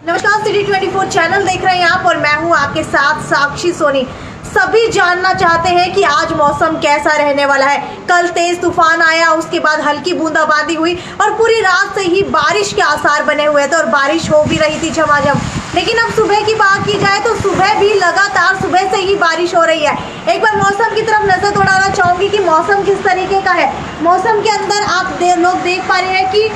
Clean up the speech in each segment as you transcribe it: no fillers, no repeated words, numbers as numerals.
नमस्कार, city 24 channel देख रहे हैं आप और मैं हूं आपके साथ साक्षी सोनी। सभी जानना चाहते हैं कि आज मौसम कैसा रहने वाला है। कल तेज तूफान आया, उसके बाद हल्की बूंदाबांदी हुई और पूरी रात से ही बारिश के आसार बने हुए थे और बारिश हो भी रही थी झमाझम। लेकिन अब सुबह की बात की जाए तो सुबह भी लगातार सुबह से ही बारिश हो रही है। एक बार मौसम की तरफ नजर दौड़ाना चाहूंगी कि मौसम किस तरीके का है। मौसम के अंदर आप लोग देख पा रहे हैं कि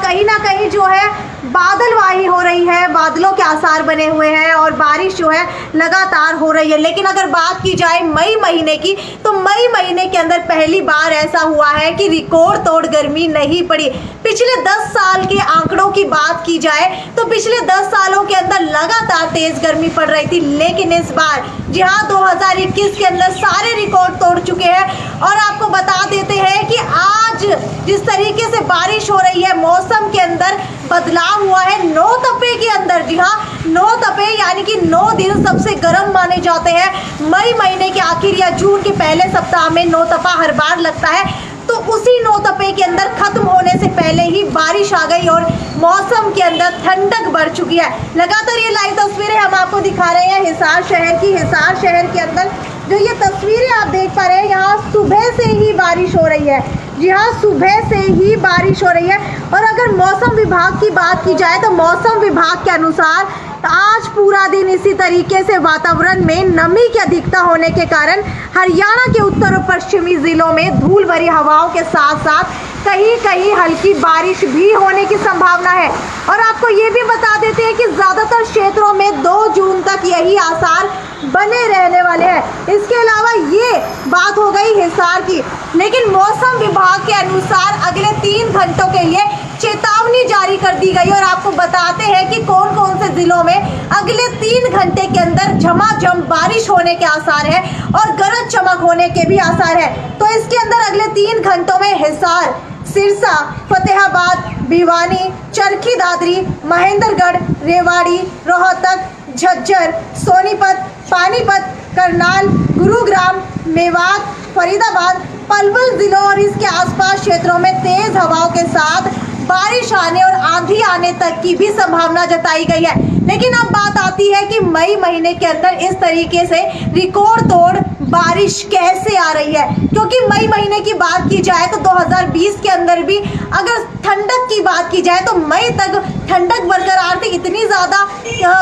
कहीं ना कहीं जो है बादलवाही हो रही है, बादलों के आसार बने हुए हैं और बारिश जो है लगातार हो रही है। लेकिन अगर बात की जाए मई महीने की, तो मई महीने के अंदर पहली बार ऐसा हुआ है कि रिकॉर्ड तोड़ गर्मी नहीं पड़ी। पिछले 10 साल के आंकड़ों की बात की जाए तो पिछले 10 सालों के अंदर लगातार तेज गर्मी पड़ रही थी, लेकिन इस बार जी हाँ 2021 के अंदर सारे रिकॉर्ड तोड़ चुके हैं। और आपको बता देते हैं कि आज जिस तरीके से बारिश हो रही है, मौसम के अंदर बदलाव हुआ है। 9 तपे के अंदर, जी हाँ 9 तपे यानी कि 9 दिन सबसे गर्म माने जाते हैं। मई महीने के आखिर या जून के पहले सप्ताह में 9 तपा हर बार लगता है, तो उसी 9 तपे के अंदर खत्म होने से पहले ही बारिश आ गई और मौसम के अंदर ठंडक बढ़ चुकी है। लगातार ये लाइव तस्वीरें हम आपको दिखा रहे हैं हिसार शहर की। हिसार शहर के अंदर जो ये तस्वीरें आप देख पा रहे हैं, यहाँ सुबह से ही बारिश हो रही है। जी हाँ, सुबह से ही बारिश हो रही है। और अगर मौसम विभाग की बात की जाए तो मौसम विभाग के अनुसार आज पूरा दिन इसी तरीके से वातावरण में नमी की अधिकता होने के कारण हरियाणा के उत्तर और पश्चिमी जिलों में धूल भरी हवाओं के साथ साथ कहीं कहीं हल्की बारिश भी होने की संभावना है। और आपको ये भी बता देते हैं कि ज़्यादातर क्षेत्रों में 2 जून तक यही आसार बने रहने वाले हैं। इसके अलावा ये बात हो गई हिसार की, लेकिन मौसम विभाग के अनुसार अगले 3 घंटों के लिए चेतावनी जारी कर दी गई और आपको बताते हैं कि कौन कौन से जिलों में अगले 3 घंटे के अंदर झमाझम बारिश होने के आसार है और गरज चमक होने के भी आसार है। तो इसके अंदर अगले 3 घंटों में हिसार, सिरसा, फतेहाबाद, भिवानी, चरखी दादरी, महेंद्रगढ़, रेवाड़ी, रोहतक, झज्जर, सोनीपत, पानीपत, करनाल, गुरुग्राम, मेवात, फरीदाबाद, पलवल जिलों और इसके आसपास क्षेत्रों में तेज हवाओं के साथ बारिश आने और आंधी आने तक की भी संभावना जताई गई है। लेकिन अब बात आती है कि मई महीने के अंदर इस तरीके से रिकॉर्ड तोड़ बारिश कैसे आ रही है, क्योंकि मई महीने की बात की जाए तो 2020 के अंदर भी अगर ठंडक की बात की जाए तो मई तक ठंडक बरकरार थी। इतनी ज़्यादा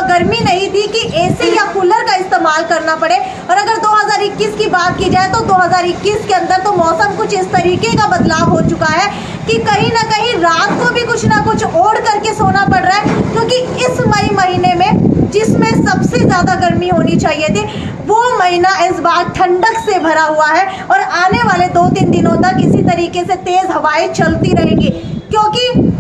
गर्मी नहीं थी कि एसी या कूलर का इस्तेमाल करना पड़े। और अगर 2021 की बात की जाए तो 2021 के अंदर तो मौसम कुछ इस तरीके का बदलाव हो चुका है कि कहीं ना कहीं रात को भी कुछ ना कुछ ओढ़ करके सोना पड़ रहा है, क्योंकि इस मई महीने में जिसमें सबसे ज़्यादा गर्मी होनी चाहिए थी, वो महीना इस बार ठंडक से भरा हुआ है। और आने वाले 2-3 दिनों तक इसी तरीके से तेज़ हवाएं चलती रहेंगी, क्योंकि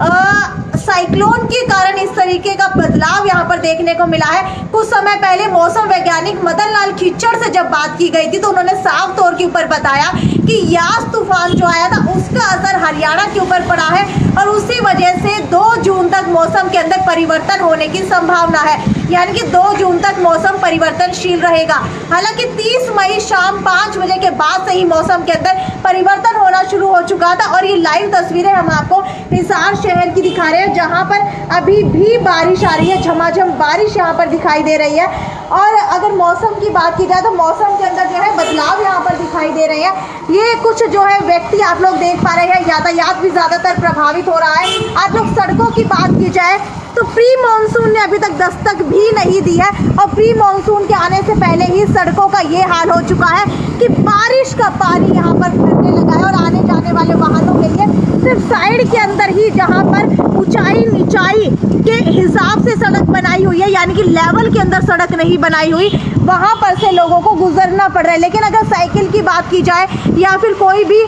साइक्लोन के कारण इस तरीके का बदलाव यहाँ पर देखने को मिला है। कुछ समय पहले मौसम वैज्ञानिक मदन लाल खिच्चर से जब बात की गई थी तो उन्होंने साफ तौर के ऊपर बताया कि यास तूफान जो आया था उसका असर हरियाणा के ऊपर पड़ा है और उसी वजह से 2 जून तक मौसम के अंदर परिवर्तन होने की संभावना है, यानी कि 2 जून तक मौसम परिवर्तनशील रहेगा। हालांकि 30 मई शाम 5 बजे के बाद से ही मौसम के अंदर परिवर्तन होना शुरू हो चुका था। और ये लाइव तस्वीरें हम आपको हिसार शहर की दिखा रहे हैं, जहां पर अभी भी बारिश आ रही है, झमाझम बारिश यहाँ पर दिखाई दे रही है। और अगर मौसम की बात की जाए तो मौसम के अंदर जो है बदलाव यहाँ पर दिखाई दे रहे हैं। ये कुछ जो है व्यक्ति आप लोग देख पा रहे हैं, यातायात भी ज़्यादातर प्रभावित हो रहा है। आप लोग सड़कों की बात की जाए तो प्री मानसून ने अभी तक दस्तक भी नहीं दी है और प्री मानसून के आने से पहले ही सड़कों का ये हाल हो चुका है कि बारिश का पानी यहाँ पर भरने लगा है और आने जाने वाले वाहनों के लिए सिर्फ साइड के अंदर ही, जहाँ पर ऊंचाई नीचाई के हिसाब से सड़क बनाई हुई है, यानी कि लेवल के अंदर सड़क नहीं बनाई हुई, वहाँ पर से लोगों को गुजरना पड़ रहा है। लेकिन अगर साइकिल की बात की जाए या फिर कोई भी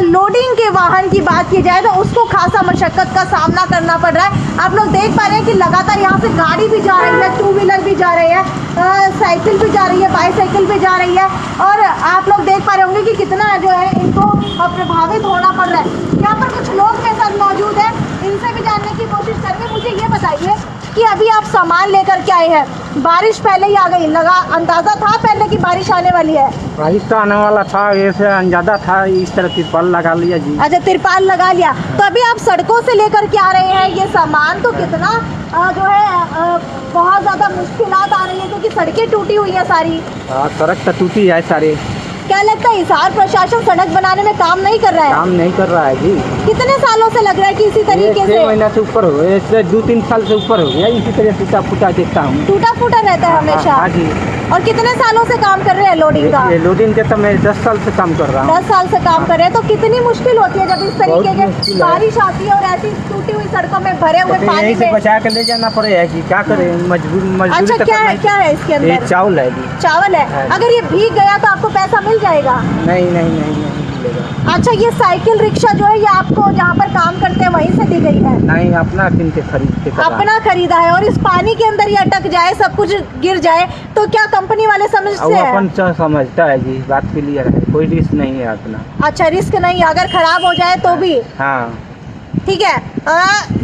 लोडिंग के वाहन की बात की जाए तो उसको खासा मशक्कत का सामना करना पड़ रहा है। आप लोग देख पा रहे हैं कि लगातार यहाँ से गाड़ी भी जा रही है, 2 व्हीलर भी जा रही है, साइकिल भी जा रही है, बाईसाइकिल भी जा रही है। और आप लोग देख पा रहे होंगे कि कितना जो है इनको प्रभावित होना पड़ रहा है। यहाँ पर कुछ लोग मेरे साथ मौजूद हैं, इनसे भी जानने की कोशिश करेंगे। मुझे ये बताइए कि अभी आप सामान लेकर के आए हैं, बारिश पहले ही आ गई, लगा अंदाजा था पहले कि बारिश आने वाली है? बारिश तो आने वाला था, ऐसे अंदाजा था, इस तरह तिरपाल लगा लिया जी। अच्छा, तिरपाल लगा लिया। तो अभी आप सड़कों से लेकर के आ रहे हैं ये सामान, तो कितना जो है बहुत ज़्यादा मुश्किलात आ रही है क्योंकि सड़कें टूटी हुई है सारी। हाँ, सड़क तो टूटी है सारे। क्या लगता है हिसार प्रशासन सड़क बनाने में काम नहीं कर रहा है? काम नहीं कर रहा है जी। कितने सालों से लग रहा है कि इसी तरीके से? 6 महीना से ऊपर हो गए, इससे 2-3 साल से ऊपर हो गया, इसी तरह टूटा फूटा देखता हूँ। टूटा फूटा रहता है हमेशा? हाँ जी। और कितने सालों से काम कर रहे हैं लोडिंग का? लोडिंग के तो मैं 10 साल से काम कर रहा हूँ। 10 साल से काम कर रहे हैं। तो कितनी मुश्किल होती है जब इस तरीके के बारिश आती है और ऐसी टूटी हुई सड़कों में भरे हुए पानी यहीं से में? बचा के ले जाना पड़ेगा कि क्या करें, मजबूरी। अच्छा, क्या है इसके अंदर? ये चावल है जी। चावल है। अगर ये भीग गया तो आपको पैसा मिल जाएगा? नहीं मिलेगा। अच्छा, ये साइकिल रिक्शा जो है ये आपको जहाँ पर काम करते हैं वहीं से दी गई है? नहीं, अपना किन के खरीद के अपना खरीदा है। और इस पानी के अंदर ये अटक जाए, सब कुछ गिर जाए तो क्या कंपनी वाले समझते हैं? अपन समझता है जी, बात क्लियर है, कोई रिस्क नहीं है अपना। अच्छा, रिस्क नहीं, अगर खराब हो जाए तो भी? हाँ ठीक है।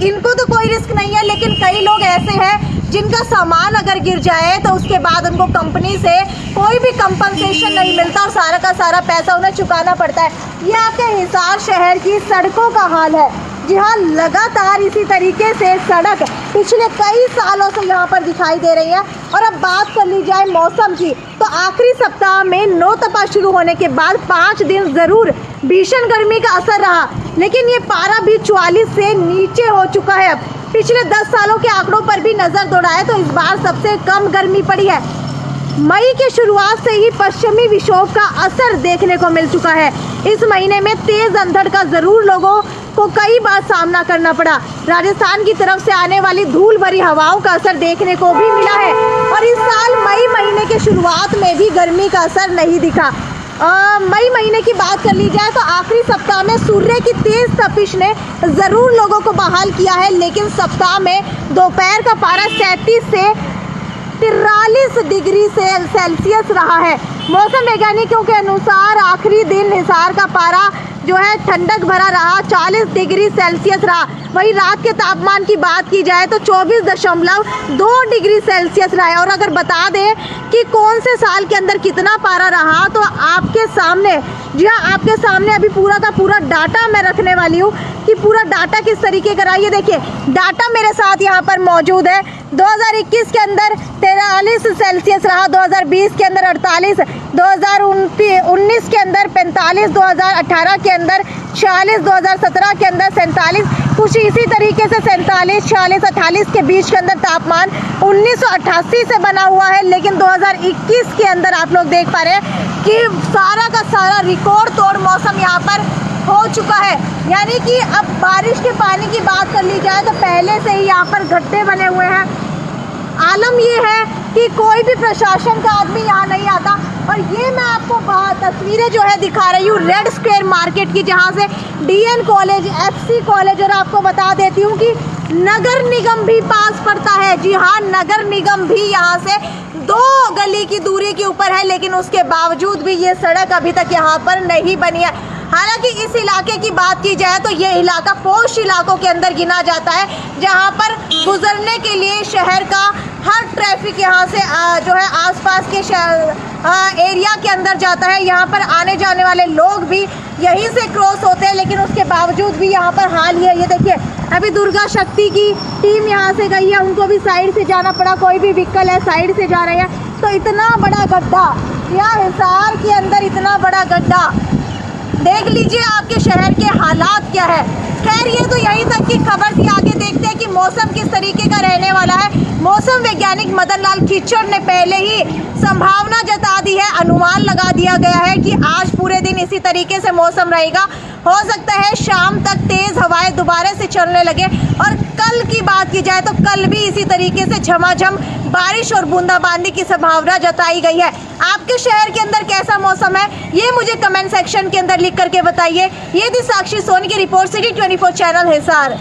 इनको तो कोई रिस्क नहीं है, लेकिन कई लोग ऐसे हैं जिनका सामान अगर गिर जाए तो उसके बाद उनको कंपनी से कोई भी कंपनसेशन नहीं मिलता और सारा का सारा पैसा उन्हें चुकाना पड़ता है। ये आपके हिसार शहर की सड़कों का हाल है। जी हाँ, लगातार इसी तरीके से सड़क पिछले कई सालों से यहाँ पर दिखाई दे रही है। और अब बात कर ली जाए मौसम की, तो आखिरी सप्ताह में नौतपा शुरू होने के बाद 5 दिन ज़रूर भीषण गर्मी का असर रहा, लेकिन ये पारा भी 44 से नीचे हो चुका है। अब पिछले 10 सालों के आंकड़ों पर भी नज़र दौड़ाए तो इस बार सबसे कम गर्मी पड़ी है। मई के शुरुआत से ही पश्चिमी विक्षोभ का असर देखने को मिल चुका है। इस महीने में तेज अंधड़ का जरूर लोगों को कई बार सामना करना पड़ा। राजस्थान की तरफ से आने वाली धूल भरी हवाओं का असर देखने को भी मिला है और इस साल मई महीने के शुरुआत में भी गर्मी का असर नहीं दिखा। मई महीने की बात कर ली जाए तो आखिरी सप्ताह में सूर्य की तेज तपिश ने ज़रूर लोगों को बहाल किया है, लेकिन सप्ताह में दोपहर का पारा 37 से 43 डिग्री सेल्सियस रहा है। मौसम वैज्ञानिकों के अनुसार आखिरी दिन हिसार का पारा जो है ठंडक भरा रहा, 40 डिग्री सेल्सियस रहा। वहीं रात के तापमान की बात की जाए तो 24.2 डिग्री सेल्सियस रहा है। और अगर बता दें कि कौन से साल के अंदर कितना पारा रहा तो आपके सामने, जी हाँ, आपके सामने अभी पूरा का पूरा डाटा मैं रखने वाली हूँ कि पूरा डाटा किस तरीके का रहा। ये देखिए, डाटा मेरे साथ यहाँ पर मौजूद है। 2021 के अंदर 43 सेल्सियस रहा, 2020 के अंदर 48, 2019 के अंदर 45, 2018 के अंदर 46, 2017 के अंदर 47, कुछ इसी तरीके से 47, 46, 48 के बीच के अंदर तापमान 1988 से बना हुआ है। लेकिन 2021 के अंदर आप लोग देख पा रहे हैं कि सारा का सारा रिकॉर्ड तोड़ मौसम यहाँ पर हो चुका है। यानी कि अब बारिश के पानी की बात कर ली जाए तो पहले से ही यहाँ पर गड्ढे बने हुए हैं। आलम ये है कि कोई भी प्रशासन का आदमी यहाँ नहीं आता। और ये मैं आपको तस्वीरें जो है दिखा रही हूँ रेड स्क्वायर मार्केट की, जहाँ से DN कॉलेज, FC कॉलेज, और आपको बता देती हूँ कि नगर निगम भी पास पड़ता है। जी हाँ, नगर निगम भी यहाँ से 2 गली की दूरी के ऊपर है, लेकिन उसके बावजूद भी ये सड़क अभी तक यहाँ पर नहीं बनी है। हालांकि इस इलाके की बात की जाए तो ये इलाका पोश इलाकों के अंदर गिना जाता है, जहाँ पर गुजरने के लिए शहर का हर ट्रैफिक यहाँ से जो है आसपास के एरिया के अंदर जाता है। यहाँ पर आने जाने वाले लोग भी यहीं से क्रॉस होते हैं, लेकिन उसके बावजूद भी यहाँ पर हाल ही है। ये देखिए, अभी दुर्गा शक्ति की टीम यहाँ से गई है, उनको भी साइड से जाना पड़ा, कोई भी व्हीकल है साइड से जा रहे हैं। तो इतना बड़ा गड्ढा यहाँ हिसार के अंदर, इतना बड़ा गड्ढा, देख लीजिए आपके शहर के हालात क्या है। खैर, ये तो यहीं तक की खबर थी। आगे देखते हैं कि मौसम किस तरीके का रहने वाला है। मौसम वैज्ञानिक मदन लाल खिचड़ ने पहले ही संभावना जता दी है, अनुमान लगा दिया गया है कि आज पूरे दिन इसी तरीके से मौसम रहेगा। हो सकता है शाम तक तेज हवाएं दोबारा से चलने लगे। और कल की बात की जाए तो कल भी इसी तरीके से झमाझम बारिश और बूंदाबांदी की संभावना जताई गई है। आपके शहर के अंदर कैसा मौसम है ये मुझे कमेंट सेक्शन के अंदर लिख करके बताइए। ये थी साक्षी सोनी की रिपोर्ट, सिटी 24 चैनल हिसार।